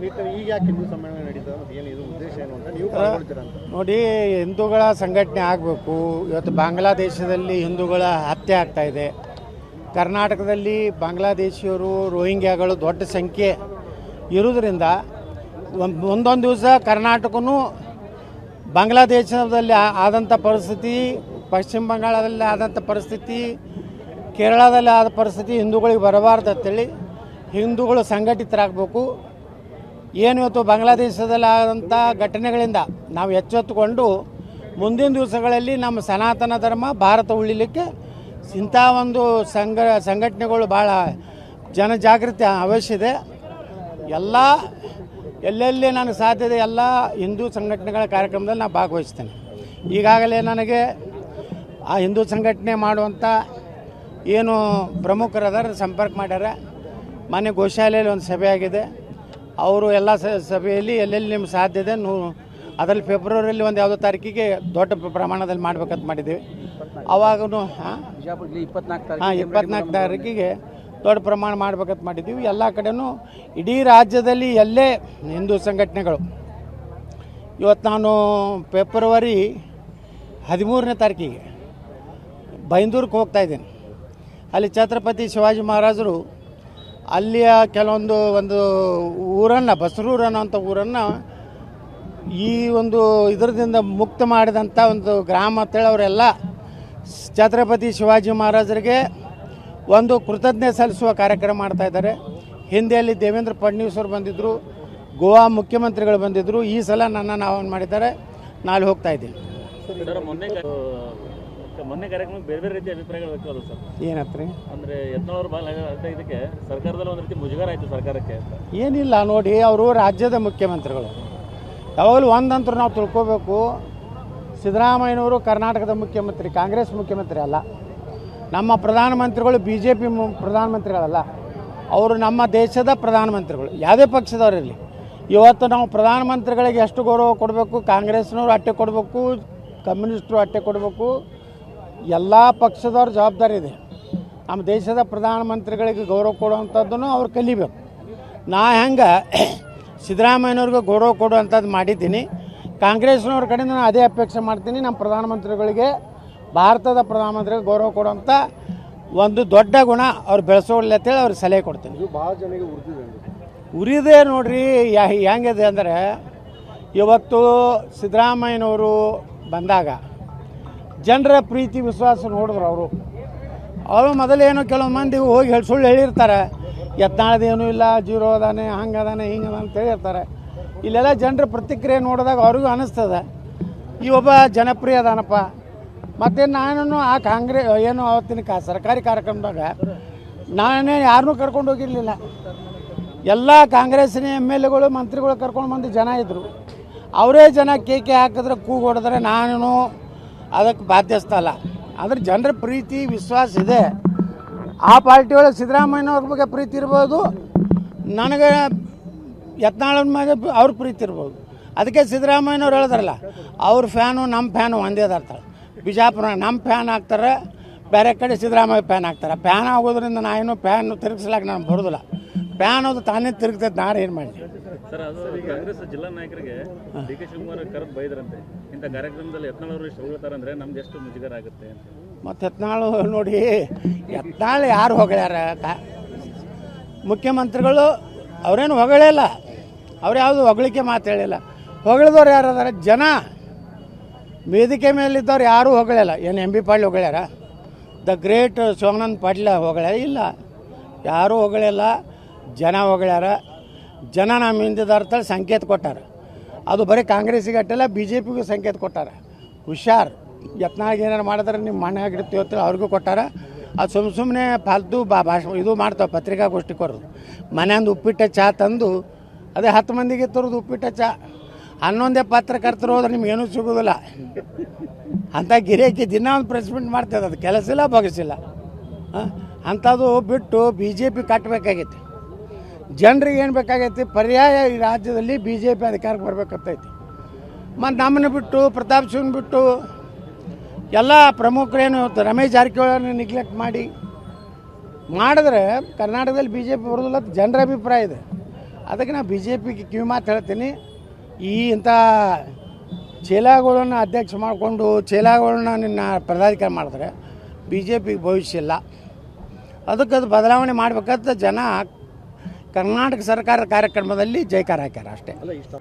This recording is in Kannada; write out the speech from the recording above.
ಈಗ ಯಾಕೆ ಹಿಂದೂ ಸಮ್ಮೇಳನ ನಡೀತದೆ ಮತ್ತು ಏನು ಇದು ಉದ್ದೇಶ ಏನು ಅಂತ ನೀವು ಪಾಲ್ಗೊಳ್ತೀರಾ ಅಂತ? ನೋಡಿ, ಹಿಂದೂಗಳ ಸಂಘಟನೆ ಆಗಬೇಕು. ಇವತ್ತು ಬಾಂಗ್ಲಾದೇಶದಲ್ಲಿ ಹಿಂದೂಗಳ ಹತ್ಯೆ ಆಗ್ತಾ ಇದೆ. ಕರ್ನಾಟಕದಲ್ಲಿ ಬಾಂಗ್ಲಾದೇಶಿಯರು ರೋಹಿಂಗ್ಯಾಗಳು ದೊಡ್ಡ ಸಂಖ್ಯೆ ಇರೋದ್ರಿಂದ ಒಂದೊಂದು ದಿವಸ ಕರ್ನಾಟಕನೂ ಬಾಂಗ್ಲಾದೇಶದಲ್ಲಿ ಆದಂಥ ಪರಿಸ್ಥಿತಿ, ಪಶ್ಚಿಮ ಬಂಗಾಳದಲ್ಲಿ ಆದಂಥ ಪರಿಸ್ಥಿತಿ, ಕೇರಳದಲ್ಲಿ ಆದ ಪರಿಸ್ಥಿತಿ ಹಿಂದೂಗಳಿಗೆ ಬರಬಾರ್ದು ಅಂತೇಳಿ ಹಿಂದೂಗಳು ಸಂಘಟಿತರಾಗಬೇಕು. ಏನು ಇವತ್ತು ಬಾಂಗ್ಲಾದೇಶದಲ್ಲಿ ಆದಂಥ ಘಟನೆಗಳಿಂದ ನಾವು ಎಚ್ಚೆತ್ತುಕೊಂಡು ಮುಂದಿನ ದಿವಸಗಳಲ್ಲಿ ನಮ್ಮ ಸನಾತನ ಧರ್ಮ ಭಾರತ ಉಳಿಲಿಕ್ಕೆ ಇಂಥ ಒಂದು ಸಂಘಟನೆಗಳು ಭಾಳ ಜನಜಾಗೃತಿ ಅವಶ್ಯ ಇದೆ. ಎಲ್ಲ ಎಲ್ಲೆಲ್ಲಿ ನನಗೆ ಸಾಧ್ಯತೆ ಎಲ್ಲ ಹಿಂದೂ ಸಂಘಟನೆಗಳ ಕಾರ್ಯಕ್ರಮದಲ್ಲಿ ನಾನು ಭಾಗವಹಿಸ್ತೇನೆ. ಈಗಾಗಲೇ ನನಗೆ ಆ ಹಿಂದೂ ಸಂಘಟನೆ ಮಾಡುವಂಥ ಏನು ಪ್ರಮುಖರದಾರ ಸಂಪರ್ಕ ಮಾಡ್ಯಾರ. ಮೊನ್ನೆ ಗೋಶಾಲೆಯಲ್ಲಿ ಒಂದು ಸಭೆ ಆಗಿದೆ. ಅವರು ಎಲ್ಲ ಸಭೆಯಲ್ಲಿ ಎಲ್ಲೆಲ್ಲಿ ನಿಮ್ಗೆ ಸಾಧ್ಯತೆ ಅದರಲ್ಲಿ ಫೆಬ್ರವರಿಯಲ್ಲಿ ಒಂದು ಯಾವುದೋ ತಾರೀಕಿಗೆ ದೊಡ್ಡ ಪ್ರಮಾಣದಲ್ಲಿ ಮಾಡ್ಬೇಕಂತ ಮಾಡಿದ್ದೀವಿ. ಅವಾಗೂ 24 ತಾರೀಕಿಗೆ ದೊಡ್ಡ ಪ್ರಮಾಣ ಮಾಡ್ಬೇಕಂತ ಮಾಡಿದ್ದೀವಿ. ಎಲ್ಲ ಕಡೆನೂ ಇಡೀ ರಾಜ್ಯದಲ್ಲಿ ಎಲ್ಲೇ ಹಿಂದೂ ಸಂಘಟನೆಗಳು ಇವತ್ತು ನಾನು ಫೆಬ್ರವರಿ 13ನೇ ತಾರೀಕಿಗೆ ಬೈಂದೂರಿಗೆ ಹೋಗ್ತಾಯಿದ್ದೀನಿ. ಅಲ್ಲಿ ಛತ್ರಪತಿ ಶಿವಾಜಿ ಮಹಾರಾಜರು ಅಲ್ಲಿಯ ಕೆಲವೊಂದು ಊರನ್ನು, ಬಸರೂರು ಅನ್ನೋಂಥ ಊರನ್ನು ಈ ಒಂದು ಇದರದಿಂದ ಮುಕ್ತ ಮಾಡಿದಂಥ ಒಂದು ಗ್ರಾಮ ಅಂತೇಳಿ ಅವರೆಲ್ಲ ಛತ್ರಪತಿ ಶಿವಾಜಿ ಮಹಾರಾಜರಿಗೆ ಒಂದು ಕೃತಜ್ಞತೆ ಸಲ್ಲಿಸುವ ಕಾರ್ಯಕ್ರಮ ಮಾಡ್ತಾಯಿದ್ದಾರೆ. ಹಿಂದೆಯಲ್ಲಿ ದೇವೇಂದ್ರ ಫಡ್ನವೀಸ್ ಅವರು ಬಂದಿದ್ದರು, ಗೋವಾ ಮುಖ್ಯಮಂತ್ರಿಗಳು ಬಂದಿದ್ದರು. ಈ ಸಲ ನನ್ನನ್ನು ಆಹ್ವಾನ ಮಾಡಿದ್ದಾರೆ. ನಾಳೆ ಹೋಗ್ತಾ ಇದ್ದೀನಿ. ಮೊನ್ನೆ ಕಾರ್ಯಕ್ರಮಕ್ಕೆ ಬೇರೆ ಬೇರೆ ರೀತಿಯ ಅಭಿಪ್ರಾಯಗಳು ವ್ಯಕ್ತವಾದವು ಸರ್. ಏನತ್ರಿ ಅಂದರೆ ಯತ್ನಾಳವ್ರು ಭಾಳ ಇದಕ್ಕೆ ಸರ್ಕಾರದಲ್ಲಿ ಒಂದು ರೀತಿ ಮುಜುಗರ ಆಯಿತು ಸರ್ಕಾರಕ್ಕೆ. ಏನಿಲ್ಲ ನೋಡಿ, ಅವರು ರಾಜ್ಯದ ಮುಖ್ಯಮಂತ್ರಿಗಳು. ಯಾವಾಗಲೂ ಒಂದಂತರೂ ನಾವು ತಿಳ್ಕೋಬೇಕು, ಸಿದ್ದರಾಮಯ್ಯನವರು ಕರ್ನಾಟಕದ ಮುಖ್ಯಮಂತ್ರಿ, ಕಾಂಗ್ರೆಸ್ ಮುಖ್ಯಮಂತ್ರಿ ಅಲ್ಲ. ನಮ್ಮ ಪ್ರಧಾನಮಂತ್ರಿಗಳು BJP ಪ್ರಧಾನಮಂತ್ರಿಗಳಲ್ಲ, ಅವರು ನಮ್ಮ ದೇಶದ ಪ್ರಧಾನಮಂತ್ರಿಗಳು. ಯಾವುದೇ ಪಕ್ಷದವರಿರಲಿ, ಇವತ್ತು ನಾವು ಪ್ರಧಾನಮಂತ್ರಿಗಳಿಗೆ ಎಷ್ಟು ಗೌರವ ಕೊಡಬೇಕು, ಕಾಂಗ್ರೆಸ್ನವರು ಅಟ್ಟೆ ಕೊಡಬೇಕು, ಕಮ್ಯುನಿಸ್ಟರು ಅಟ್ಟೆ ಕೊಡಬೇಕು. ಎಲ್ಲ ಪಕ್ಷದವ್ರ ಜವಾಬ್ದಾರಿ ಇದೆ. ನಮ್ಮ ದೇಶದ ಪ್ರಧಾನಮಂತ್ರಿಗಳಿಗೆ ಗೌರವ ಕೊಡುವಂಥದ್ದನ್ನು ಅವ್ರು ಕಲಿಬೇಕು. ನಾ ಹೆಂಗೆ ಸಿದ್ದರಾಮಯ್ಯನವ್ರಿಗೆ ಗೌರವ ಕೊಡುವಂಥದ್ದು ಮಾಡಿದ್ದೀನಿ, ಕಾಂಗ್ರೆಸ್ನವ್ರ ಕಡೆಯಿಂದ ನಾನು ಅದೇ ಅಪೇಕ್ಷೆ ಮಾಡ್ತೀನಿ. ನಮ್ಮ ಪ್ರಧಾನಮಂತ್ರಿಗಳಿಗೆ, ಭಾರತದ ಪ್ರಧಾನಮಂತ್ರಿಗೆ ಗೌರವ ಕೊಡುವಂಥ ಒಂದು ದೊಡ್ಡ ಗುಣ ಅವ್ರು ಬೆಳೆಸೋಲ್ಲ ಅಂತೇಳಿ ಅವ್ರಿಗೆ ಸಲಹೆ ಕೊಡ್ತೀನಿ. ಇದು ಭಾಳ ಜನರಿಗೆ ಉರಿದೇ ನೋಡ್ರಿ. ಹೆಂಗಿದೆ ಅಂದರೆ, ಇವತ್ತು ಸಿದ್ದರಾಮಯ್ಯನವರು ಬಂದಾಗ ಜನರ ಪ್ರೀತಿ ವಿಶ್ವಾಸ ನೋಡಿದ್ರು. ಅವರು ಮೊದಲೇನೋ ಕೆಲವು ಮಂದಿ ಹೋಗಿ ಸುಳ್ಳು ಹೇಳಿರ್ತಾರೆ, ಯತ್ನಾಳದೇನೂ ಇಲ್ಲ, ಜೀರೋ ಅದಾನೆ, ಹಂಗದಾನೆ, ಹಿಂಗದ ಅಂತ ಹೇಳಿರ್ತಾರೆ. ಇಲ್ಲೆಲ್ಲ ಜನರ ಪ್ರತಿಕ್ರಿಯೆ ನೋಡಿದಾಗ ಅವ್ರಿಗೂ ಅನ್ನಿಸ್ತದೆ ಈ ಒಬ್ಬ ಜನಪ್ರಿಯ ಅದಾನಪ್ಪ. ಮತ್ತು ನಾನು ಆ ಏನು ಅವತ್ತಿನ ಸರ್ಕಾರಿ ಕಾರ್ಯಕ್ರಮದಾಗ ನಾನೇ ಯಾರನ್ನೂ ಕರ್ಕೊಂಡು ಹೋಗಿರಲಿಲ್ಲ. ಎಲ್ಲ ಕಾಂಗ್ರೆಸ್ಸಿನ MLAಗಳು, ಮಂತ್ರಿಗಳು ಕರ್ಕೊಂಡು ಬಂದು ಜನ ಇದ್ದರು. ಅವರೇ ಜನ ಕೇಕೆ ಹಾಕಿದ್ರೆ, ಕೂಗು ಹೊಡೆದ್ರೆ ನಾನು ಅದಕ್ಕೆ ಬಾಧ್ಯಸ್ಥ ಅಲ್ಲ. ಆದರೆ ಜನರ ಪ್ರೀತಿ ವಿಶ್ವಾಸ ಇದೆ. ಆ ಪಾರ್ಟಿ ಒಳಗೆ ಸಿದ್ದರಾಮಯ್ಯನವ್ರ ಬಗ್ಗೆ ಪ್ರೀತಿ ಇರ್ಬೋದು, ನನಗೆ ಯತ್ನಾಳನ ಮೇಲೆ ಅವ್ರ ಪ್ರೀತಿ ಇರ್ಬೋದು. ಅದಕ್ಕೆ ಸಿದ್ದರಾಮಯ್ಯನವ್ರು ಹೇಳಿದ್ರಲ್ಲ, ಅವ್ರ ಫ್ಯಾನು ನಮ್ಮ ಫ್ಯಾನು ಒಂದೇ ಅದಾರ್ತಾಳೆ. ಬಿಜಾಪುರ ನಮ್ಮ ಫ್ಯಾನ್ ಆಗ್ತಾರೆ, ಬೇರೆ ಕಡೆ ಸಿದ್ದರಾಮಯ್ಯ ಫ್ಯಾನ್ ಆಗ್ತಾರೆ. ಫ್ಯಾನ್ ಆಗೋದ್ರಿಂದ ನಾನು ಫ್ಯಾನ್ ತಿರುಗಿಸ್ಲಾಕ ನಾನು ಬರೋದಿಲ್ಲ. ಫ್ಯಾನ್ ಅದು ತಾನೇ ತಿರುಗ್ತೈತೆ, ನಾನು ಏನು ಮಾಡಿ ಸರ್. ಅದು ಕಾಂಗ್ರೆಸ್ ಜಿಲ್ಲಾ ನಾಯಕರಿಗೆ DK ಶಿವಕುಮಾರ್ ಕರೆದು ಬೈದ್ರಂತೆ, ಇಂಥ ಕಾರ್ಯಕ್ರಮದಲ್ಲಿ ಯತ್ನಾಳವರು ಇಷ್ಟು ಹೊಗಳ್ತಾರಂದ್ರೆ ನಮ್ಗೆ ಎಷ್ಟು ಮುಜುಗರ ಆಗುತ್ತೆ ಅಂತ. ಮತ್ತು ಯತ್ನಾಳು ನೋಡಿ, ಯತ್ನಾಳು ಯಾರು ಹೊಗಳ್ಯಾರ? ಮುಖ್ಯಮಂತ್ರಿಗಳು ಅವರೇನು ಹೊಗಳಿಲ್ಲ, ಅವ್ರು ಯಾವುದು ಹೊಗಳಿಕೆ ಮಾತು ಹೇಳಿಲ್ಲ. ಹೊಗಳಿದವ್ರು ಯಾರು ಅದಾರ? ಜನ ವೇದಿಕೆ ಮೇಲಿದ್ದವ್ರು ಯಾರೂ ಹೊಗಳಿಲ್ಲ. ಏನು MB ಪಾಟೀಲ್ ಹೊಗಳ್ಯಾರ? ದ ಗ್ರೇಟ್ ಶಿವಾನಂದ ಪಾಟೀಲ್ ಹೊಗಳ್ಯಾರ? ಇಲ್ಲ, ಯಾರೂ ಹೊಗಳಿಲ್ಲ. ಜನ ಹೊಗಳ್ಯಾರ. ಜನ ನಮ್ಮ ಹಿಂದಿದಾರ್ತಲ್ಲಿ ಸಂಕೇತ ಕೊಟ್ಟಾರ. ಅದು ಬರೀ ಕಾಂಗ್ರೆಸ್ಸಿಗೆ ಅಟ್ಟಲ್ಲ, BJPಗೂ ಸಂಕೇತ ಕೊಟ್ಟಾರ. ಹುಷಾರ್, ಯತ್ನಾಳಿಗೆ ಏನಾರು ಮಾಡಿದ್ರೆ ನಿಮ್ಮ ಮನೆ ಆಗಿರ್ತೀವಿ ಅಂತ ಅವ್ರಿಗೂ ಕೊಟ್ಟಾರ. ಅದು ಸುಮ್ಮನೆ ಫಾಲ್ತು ಭಾಷಣ ಇದು ಮಾಡ್ತಾವೆ ಪತ್ರಿಕಾಗೋಷ್ಠಿ ಕೊರೋದು. ಮನೆಯಂದು ಉಪ್ಪಿಟ್ಟ ಚಹಾ ತಂದು ಅದೇ 10 ಮಂದಿಗೆ ತರೋದು ಉಪ್ಪಿಟ್ಟ ಚಹಾ. 11 ಪತ್ರಕರ್ತರು ಹೋದ್ರೆ ನಿಮ್ಗೇನೂ ಸಿಗೋದಿಲ್ಲ. ಅಂಥ ಗಿರಾಕಿ ದಿನ ಒಂದು ಪ್ರೆಸ್ ಮೀಟ್ ಮಾಡ್ತದೆ, ಅದು ಕೆಲಸ ಇಲ್ಲ, ಬಗಸಿಲ್ಲ. ಅಂಥದ್ದು ಬಿಟ್ಟು BJP ಕಟ್ಟಬೇಕಾಗೈತಿ. ಜನರಿಗೆ ಏನು ಬೇಕಾಗೈತಿ? ಪರ್ಯಾಯ ಈ ರಾಜ್ಯದಲ್ಲಿ BJP ಅಧಿಕಾರಕ್ಕೆ ಬರ್ಬೇಕಂತೈತಿ. ಮತ್ತು ನಮ್ಮನ್ನು ಬಿಟ್ಟು, ಪ್ರತಾಪ್ ಸಿಂಗ್ ಬಿಟ್ಟು ಎಲ್ಲ ಪ್ರಮುಖರೇನು ರಮೇಶ್ ಜಾರಕಿಹೊಳಿಯನ್ನು ನೆಗ್ಲೆಕ್ಟ್ ಮಾಡಿದ್ರೆ ಕರ್ನಾಟಕದಲ್ಲಿ BJP ಬರೋದಿಲ್ಲ ಜನರ ಅಭಿಪ್ರಾಯ ಇದೆ. ಅದಕ್ಕೆ ನಾ ಬಿ ಜೆ ಪಿಗೆ ಕಿವಿ ಮಾತು ಹೇಳ್ತೀನಿ. ಇಂಥ ಚೇಲಾಗಳನ್ನ ಅಧ್ಯಕ್ಷ ಮಾಡಿಕೊಂಡು ಚೇಲಾಗಳನ್ನ ನಿನ್ನ ಪದಾಧಿಕಾರಿ ಮಾಡಿದ್ರೆ ಬಿ ಜೆ ಪಿಗೆ ಭವಿಷ್ಯ ಇಲ್ಲ. ಅದಕ್ಕೆ ಅದು ಬದಲಾವಣೆ ಮಾಡಬೇಕಂತ ಜನ ಕರ್ನಾಟಕ ಸರ್ಕಾರ ಕಾರ್ಯಕ್ರಮದಲ್ಲಿ ಜೈಕಾರ ಹಾಕ್ಯಾರ ಅಷ್ಟೇ. ಅಲ್ಲ ಇಷ್ಟ